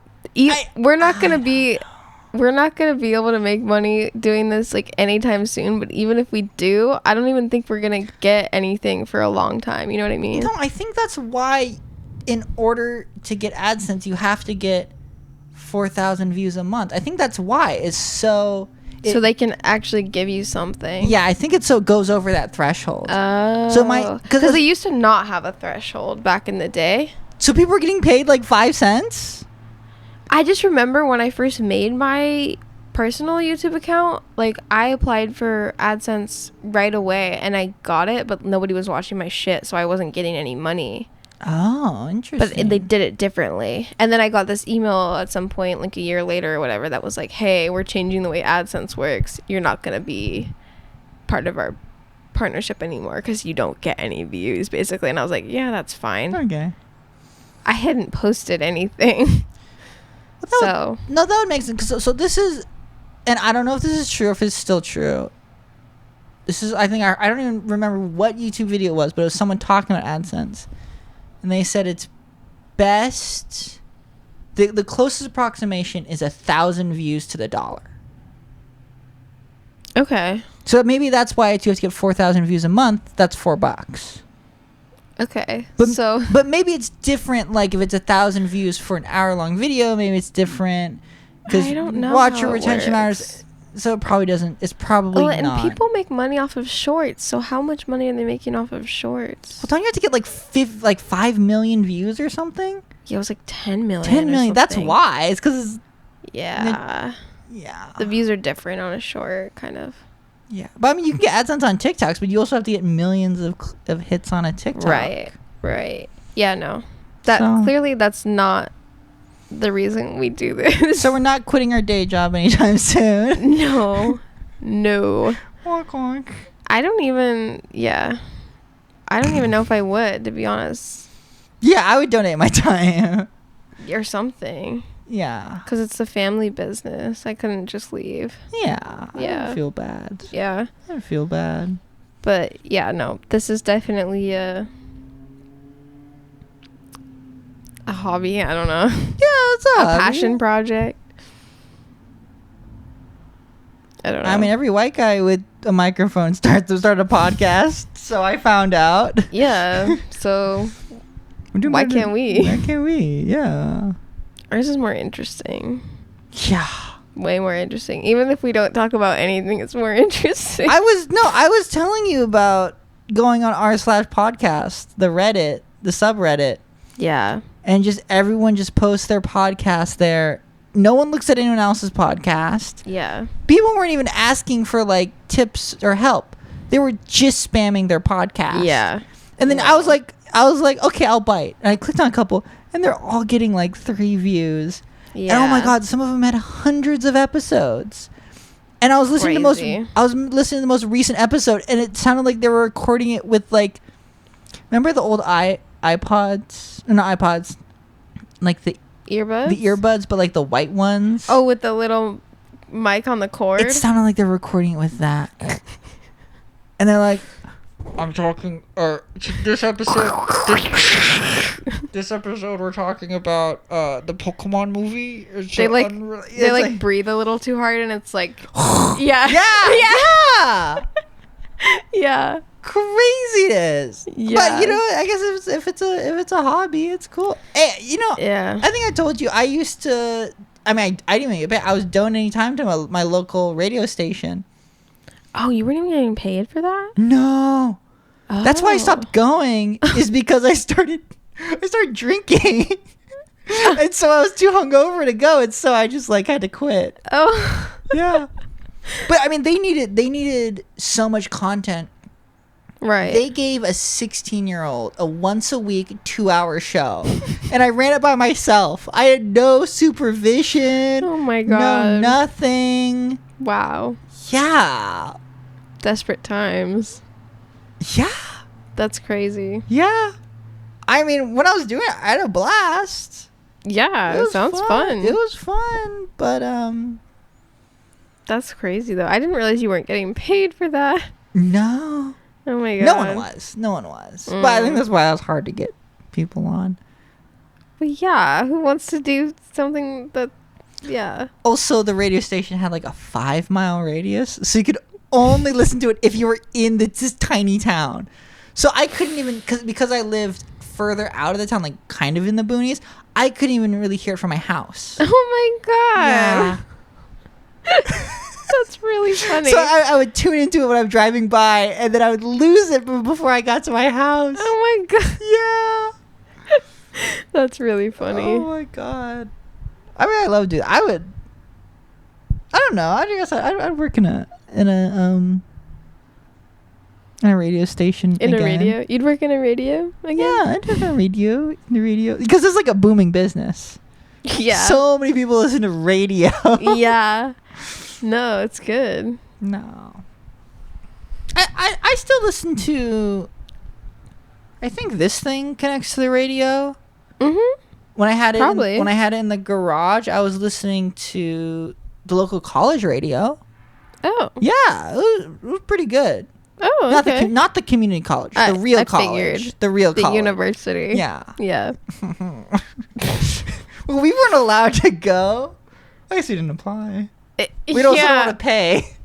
we're not going to be able to make money doing this like anytime soon, but even if we do, I don't even think we're going to get anything for a long time. You know what I mean? No, I think that's why in order to get AdSense, you have to get 4,000 views a month. I think that's why it's so they can actually give you something. Yeah, I think it goes over that threshold. Oh. So because they used to not have a threshold back in the day. So people were getting paid like 5 cents? I just remember when I first made my personal YouTube account, like I applied for AdSense right away and I got it, but nobody was watching my shit, so I wasn't getting any money. Oh, interesting. But they did it differently. And then I got this email at some point, like a year later or whatever, that was like, hey, we're changing the way AdSense works. You're not going to be part of our partnership anymore because you don't get any views, basically. And I was like, yeah, that's fine. Okay. I hadn't posted anything. That would make sense. So this is, and I don't know if this is true or if it's still true. This is, I think, I don't even remember what YouTube video it was, but it was someone talking about AdSense. And they said it's best, the closest approximation is 1,000 views to the dollar. Okay. So maybe that's why you have to get 4,000 views a month. That's $4. Okay. But maybe it's different. Like if it's 1,000 views for an hour-long video, maybe it's different. Because I don't know. Watcher retention matters. So it probably doesn't. It's probably not. And people make money off of shorts. So how much money are they making off of shorts? Well, don't you have to get like 5 million views or something? Yeah, it was like 10 million. 10 million. That's why. It's because. Yeah. Yeah. The views are different on a short, kind of. Yeah, but I mean, you can get AdSense on TikToks, but you also have to get millions of hits on a TikTok. Right. Yeah, no. Clearly that's not the reason we do this. So we're not quitting our day job anytime soon. No. Honk, honk. I don't even know if I would, to be honest. Yeah, I would donate my time. Or something. Yeah. Because it's a family business. I couldn't just leave. Yeah. I don't feel bad. Yeah. I don't feel bad. But yeah, no. This is definitely a hobby. I don't know. Yeah, it's a passion project. I don't know. I mean, every white guy with a microphone starts a podcast. So I found out. Yeah. So why can't we? Why can't we? Yeah. Ours is more interesting. Yeah. Way more interesting. Even if we don't talk about anything, it's more interesting. I was telling you about going on r/podcast, the Reddit, the subreddit. Yeah. And just everyone just posts their podcast there. No one looks at anyone else's podcast. Yeah. People weren't even asking for like tips or help. They were just spamming their podcast. Yeah. And then I was like, okay, I'll bite. And I clicked on a couple. And they're all getting like 3 views. Yeah. And oh my God, some of them had hundreds of episodes. And I was listening to the most recent episode, and it sounded like they were recording it with like, remember the old iPods? Not iPods, like the earbuds. The earbuds, but like the white ones. Oh, with the little mic on the cord. It sounded like they're recording it with that. And they're like, I'm talking, this episode we're talking about the Pokemon movie. They like breathe a little too hard, and it's like yeah. Yeah. Craziness. Yeah. But I guess if it's a hobby, it's cool. Hey, yeah. I think I told you I used to. I mean, I didn't even get paid. I was donating time to my local radio station. Oh, you weren't even getting paid for that? No. Oh. That's why I stopped going. Is because I started drinking. And so I was too hungover to go, and so I just like had to quit. Oh. Yeah. But I mean, they needed so much content Right. They gave a 16-year-old a once a week 2-hour show. And I ran it by myself. I had no supervision. Oh my God. No nothing. Wow. Yeah. Desperate times. Yeah. That's crazy. Yeah. I mean, when I was doing it, I had a blast. Yeah, it sounds fun. It was fun, but that's crazy though. I didn't realize you weren't getting paid for that. No. Oh my God. No one was. But I think that's why it was hard to get people on. But yeah, who wants to do something that, yeah. Also, the radio station had like a 5-mile radius, so you could only listen to it if you were in this tiny town. So I couldn't even, because I lived further out of the town, like kind of in the boonies, I couldn't even really hear it from my house. Oh my God. Yeah. That's really funny. So I would tune into it when I'm driving by, and then I would lose it before I got to my house. Oh my God. Yeah. That's really funny. Oh my God. I mean, I love doing. I don't know. I guess I'd work in a radio station. In again. a radio? You'd work in a radio again? Yeah, I'd work in a radio. Because it's like a booming business. Yeah. So many people listen to radio. Yeah. No, it's good. No. I still listen to. I think this thing connects to the radio. Mm-hmm. When I had Probably. when I had it in the garage, I was listening to the local college radio. Oh. Yeah, it was pretty good. Oh, okay. Not the community college, the real college. Figured. The real the college. University. Yeah. Yeah. Well, we weren't allowed to go. I guess we didn't apply. We don't want to pay.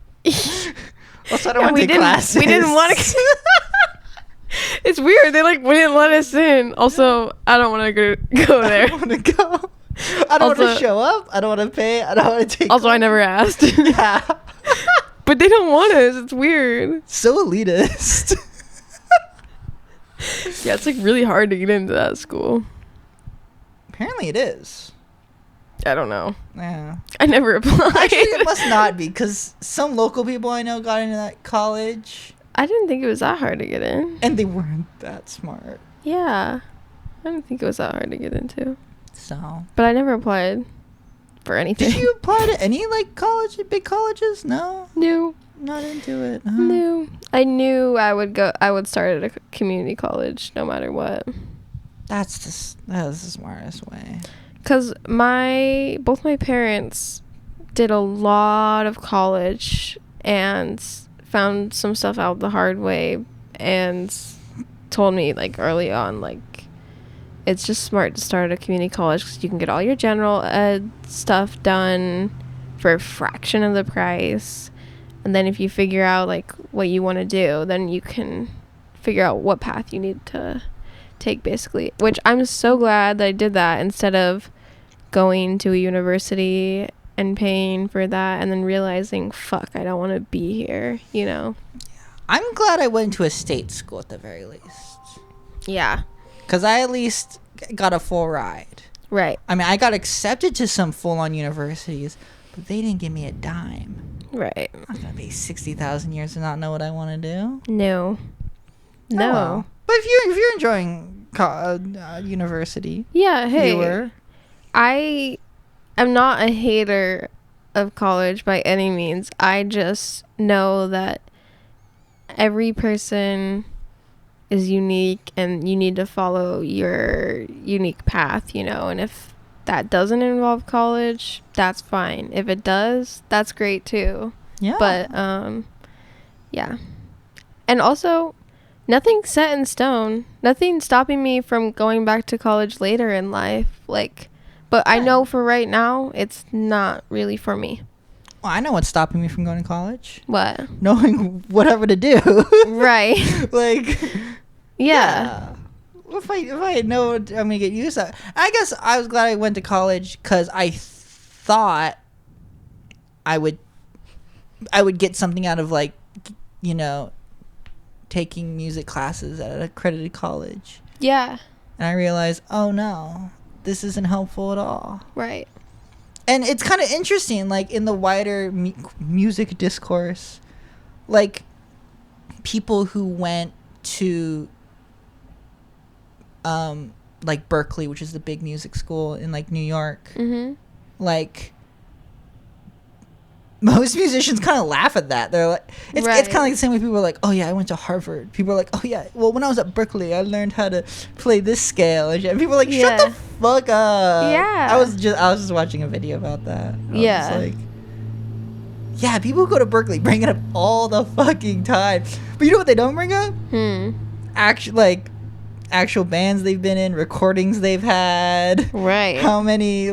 Also, I don't want to take classes. We didn't want to. It's weird. They wouldn't let us in. Also, I don't want to go there. I don't want to go. I don't want to show up. I don't want to pay. I don't want to take. Also, classes. I never asked. Yeah. But they don't want us. It's weird. So elitist. Yeah, it's really hard to get into that school. Apparently it is. I don't know. Yeah. I never applied. Actually, it must not be, because some local people I know got into that college. I didn't think it was that hard to get in. And they weren't that smart. Yeah. I didn't think it was that hard to get into. So. But I never applied for anything. Did you apply to any, big colleges? No? No. Not into it. Huh? No. I knew I would start at a community college no matter what. That was the smartest way. Because both my parents did a lot of college and found some stuff out the hard way and told me early on it's just smart to start at a community college because you can get all your general ed stuff done for a fraction of the price, and then if you figure out what you want to do, then you can figure out what path you need to take, basically, which I'm so glad that I did that instead of going to a university and paying for that and then realizing, fuck, I don't want to be here, I'm glad I went to a state school at the very least. Yeah. Because I at least got a full ride. Right. I mean, I got accepted to some full-on universities, but they didn't give me a dime. Right. I'm not going to pay 60,000 years and not know what I want to do. No. No. Oh, well. But if you're enjoying university. Yeah, hey. Viewer, I am not a hater of college by any means. I just know that every person is unique and you need to follow your unique path, and if that doesn't involve college, that's fine. If it does, that's great too. Yeah. But yeah. And also, nothing's set in stone. Nothing's stopping me from going back to college later in life. But I know for right now, it's not really for me. Well, I know what's stopping me from going to college. What? Knowing whatever to do. Right. Yeah. If I know what I'm gonna get used to, I guess I was glad I went to college because I thought I would get something out of taking music classes at an accredited college. Yeah. And I realized, oh no, this isn't helpful at all. Right. And it's kind of interesting, in the wider music discourse, people who went to like Berkeley, which is the big music school in like New York, like most musicians kind of laugh at that. They're like, it's kind of like the same way people are like, oh yeah, I went to Harvard. People are like, oh yeah, well when I was at Berkeley, I learned how to play this scale. And people are like, shut the fuck up. Yeah. I was just watching a video about that. I was like, yeah, people who go to Berkeley bring it up all the fucking time. But you know what they don't bring up? Actual bands they've been in, recordings they've had. Right. How many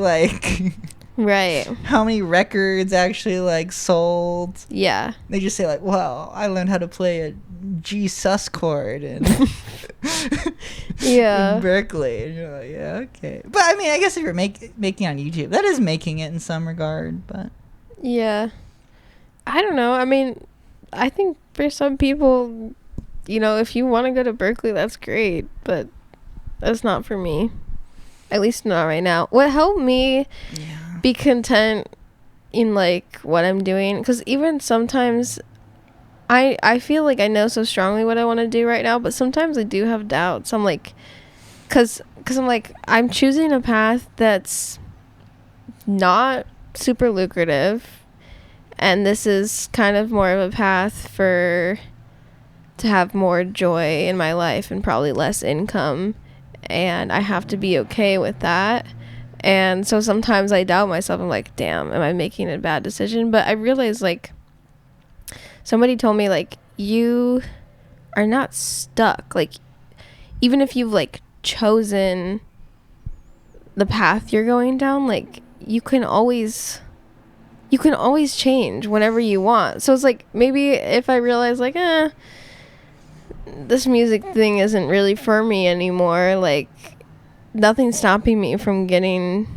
Right. how many records actually like sold. Yeah. They just say like, well, I learned how to play a G sus chord in Berkeley. And you're like, yeah, okay. But I mean, I guess if you're making on YouTube, that is making it in some regard, but yeah. I don't know. I mean, I think for some people, you know, if you want to go to Berkeley, that's great, but that's not for me. At least not right now. What helped me be content in like what I'm doing, because even sometimes I feel like I know so strongly what I want to do right now, but sometimes I do have doubts. I'm like, because I'm like, I'm choosing a path that's not super lucrative, and this is kind of more of a path to have more joy in my life and probably less income, and I have to be okay with that. And so sometimes I doubt myself. I'm like, damn, am I making a bad decision? But I realize, like, somebody told me, like, you are not stuck. Like, even if you've, like, chosen the path you're going down, like, you can always change whenever you want. So it's like, maybe if I realize, like, this music thing isn't really for me anymore, like, nothing's stopping me from getting,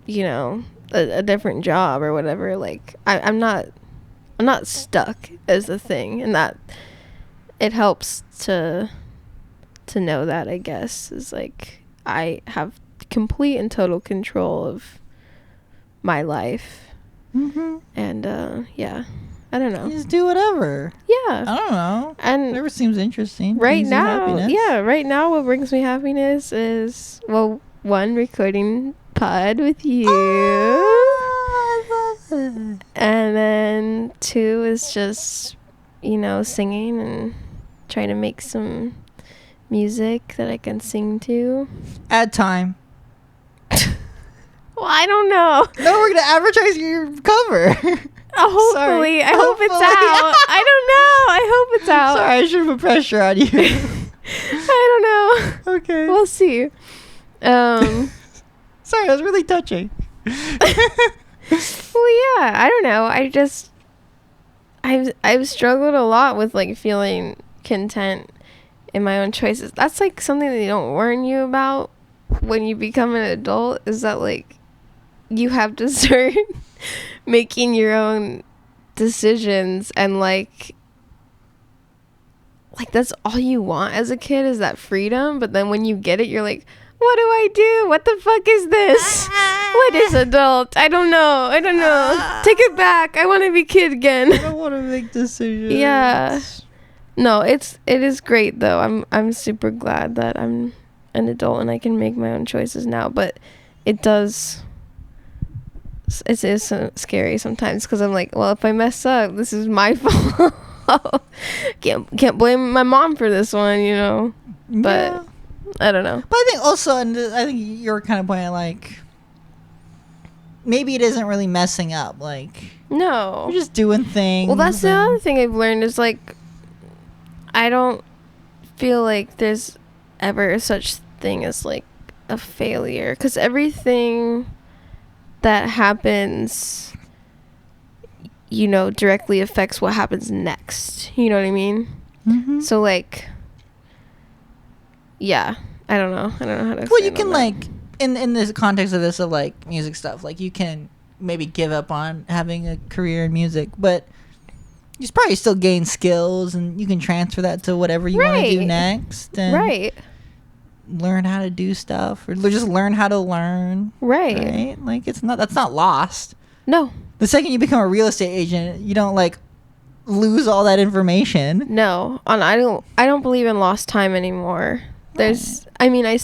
you know, a different job or whatever. Like, I'm not stuck as the thing, and that it helps to know that, I guess, is like I have complete and total control of my life. And I don't know. You just do whatever. Yeah. I don't know. And whatever seems interesting. Right now, what brings me happiness is, well, one, recording pod with you. Oh, I love it. And then two is just, you know, singing and trying to make some music that I can sing to. Add time. Well, I don't know. No, we're going to advertise your cover. Hopefully. I hope it's out. I don't know. I hope it's out. Sorry, I should have put pressure on you. I don't know. Okay. We'll see. Sorry, that was really touching. Well, yeah. I don't know. I've struggled a lot with, like, feeling content in my own choices. That's, like, something that they don't warn you about when you become an adult, is that, like, you have to start making your own decisions, and like that's all you want as a kid, is that freedom. But then when you get it, you're like, what do I do? What the fuck is this? What is adult? I don't know. Take it back. I want to be kid again. I don't want to make decisions. Yeah. No, it is great though. I'm super glad that I'm an adult and I can make my own choices now, but it is so scary sometimes, because I'm like, well, if I mess up, this is my fault. Can't blame my mom for this one, you know. But I don't know. But I think also, and I think you're kind of pointing, like, maybe it isn't really messing up. Like, no, you're just doing things. Well, that's the other thing I've learned is, like, I don't feel like there's ever such thing as, like, a failure, because everything that happens, you know, directly affects what happens next. You know what I mean? So, like, yeah, I don't know how to explain. Well, you can, like, in this context of this, of, like, music stuff, like, you can maybe give up on having a career in music, but you probably still gain skills, and you can transfer that to whatever you want to do next. And learn how to do stuff, or just learn how to learn. Right? Like, that's not lost. No. The second you become a real estate agent, you don't, like, lose all that information. No, and I don't believe in lost time anymore. There's, I mean, I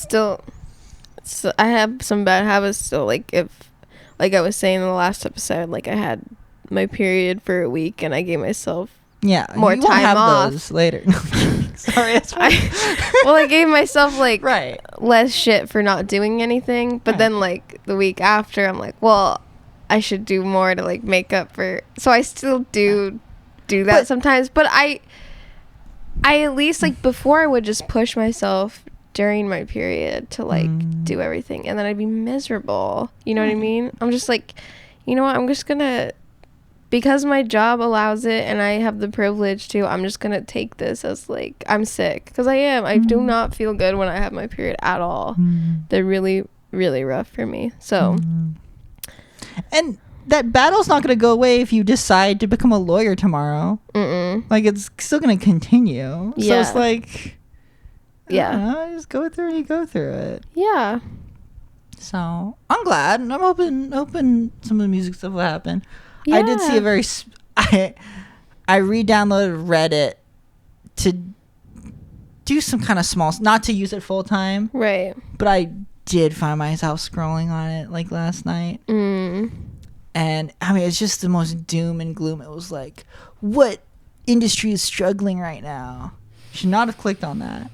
have some bad habits still. Like if, like I was saying in the last episode, like I had my period for a week and I gave myself more you time won't have off those later. Sorry, that's well, I gave myself like right. less shit for not doing anything, but then like the week after, I'm like, well, I should do more to like make up for. So I still do that sometimes, but I at least like before I would just push myself during my period to like do everything, and then I'd be miserable. You know what I mean? I'm just like, you know what? I'm just gonna, because my job allows it and I have the privilege to, I'm just gonna take this as like I'm sick, because I am. I do not feel good when I have my period at all. They're really, really rough for me. So, and that battle's not gonna go away if you decide to become a lawyer tomorrow. Like it's still gonna continue. So it's like, just go through it. You go through it. Yeah. So I'm glad, and I'm hoping some of the music stuff will happen. Yeah. I did see a very I re-downloaded Reddit to do some kind of small, not to use it full time, right? But I did find myself scrolling on it like last night, and I mean it's just the most doom and gloom. It was like, what industry is struggling right now? Should not have clicked on that.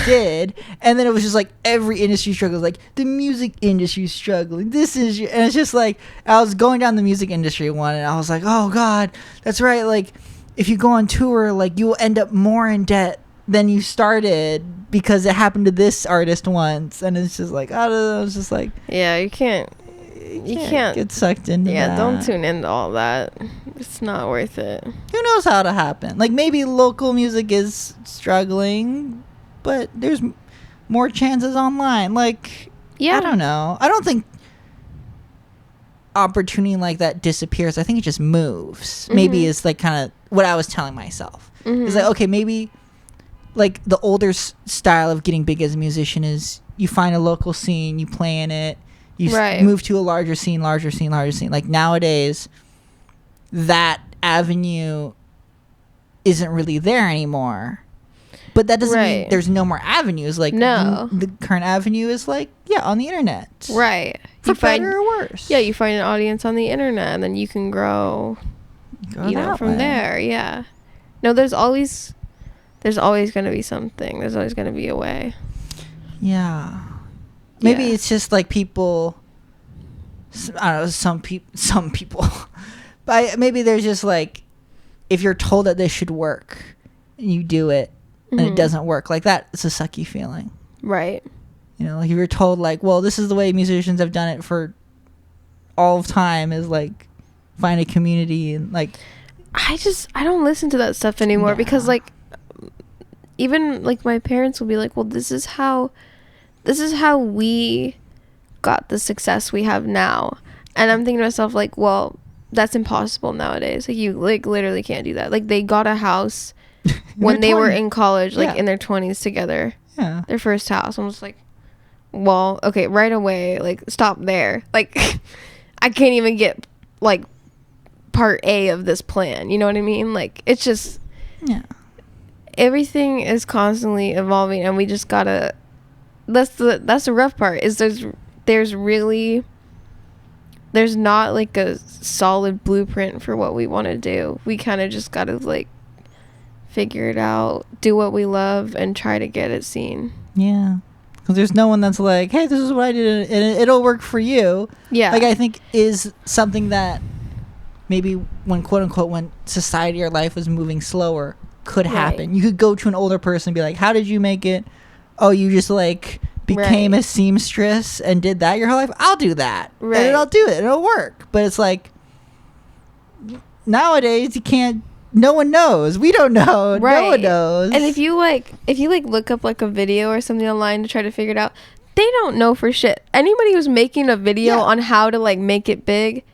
Did, and then it was just like every industry struggles, like the music industry is struggling, this is, and it's just like I was going down the music industry one, and I was like, oh god, that's right, like if you go on tour, like you will end up more in debt than you started because it happened to this artist once. And it's just like, I don't know, it's just like, yeah, you can't get sucked into that. Don't tune into all that. It's not worth it. Who knows how to happen? Like maybe local music is struggling, but there's more chances online. Like, I don't know. I don't think opportunity like that disappears. I think it just moves. Maybe it's like kind of what I was telling myself. It's like, okay, maybe like the older style of getting big as a musician is you find a local scene, you play in it, you move to a larger scene. Like nowadays, that avenue isn't really there anymore. But that doesn't mean there's no more avenues. Like, no. The current avenue is like, on the internet. Right. For better or worse. Yeah, you find an audience on the internet, and then you can grow from there. Yeah. No, there's always going to be something. There's always going to be a way. Yeah. Maybe it's just like people, I don't know, some people. But maybe there's just like, if you're told that this should work, and you do it, and it doesn't work, like that, it's a sucky feeling. Right. You know, like if you're told like, well, this is the way musicians have done it for all of time, is like find a community, and like I don't listen to that stuff anymore because like even like my parents will be like, well, this is how we got the success we have now. And I'm thinking to myself like, well, that's impossible nowadays. Like you like literally can't do that. Like they got a house when they were in college, like in their 20s together. Yeah. Their first house. I'm just like, well, okay, right away, like stop there. Like I can't even get like part A of this plan. You know what I mean? Like it's just everything is constantly evolving, and we just gotta, that's the rough part, is there's not like a solid blueprint for what we want to do. We kind of just gotta like figure it out, do what we love, and try to get it seen. Yeah, because there's no one that's like, hey, this is what I did and it'll work for you. Yeah, like I think is something that maybe when quote unquote when society or life was moving slower could happen. You could go to an older person and be like, how did you make it? Oh, you just like became a seamstress and did that your whole life? I'll do that. And I'll do it. It'll work. But it's like nowadays you can't, no one knows. We don't know. No one knows. And if you look up like a video or something online to try to figure it out, they don't know for shit. Anybody who's making a video on how to like make it big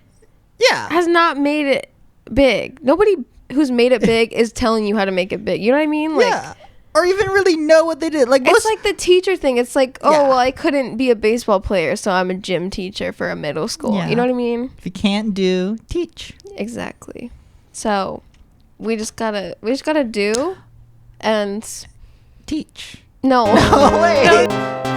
has not made it big. Nobody who's made it big is telling you how to make it big. You know what I mean? Like, or even really know what they did. Like it's like the teacher thing. It's like, well, I couldn't be a baseball player, so I'm a gym teacher for a middle school. You know what I mean? If you can't do, teach. Exactly. So we just gotta do and teach. no. No, wait.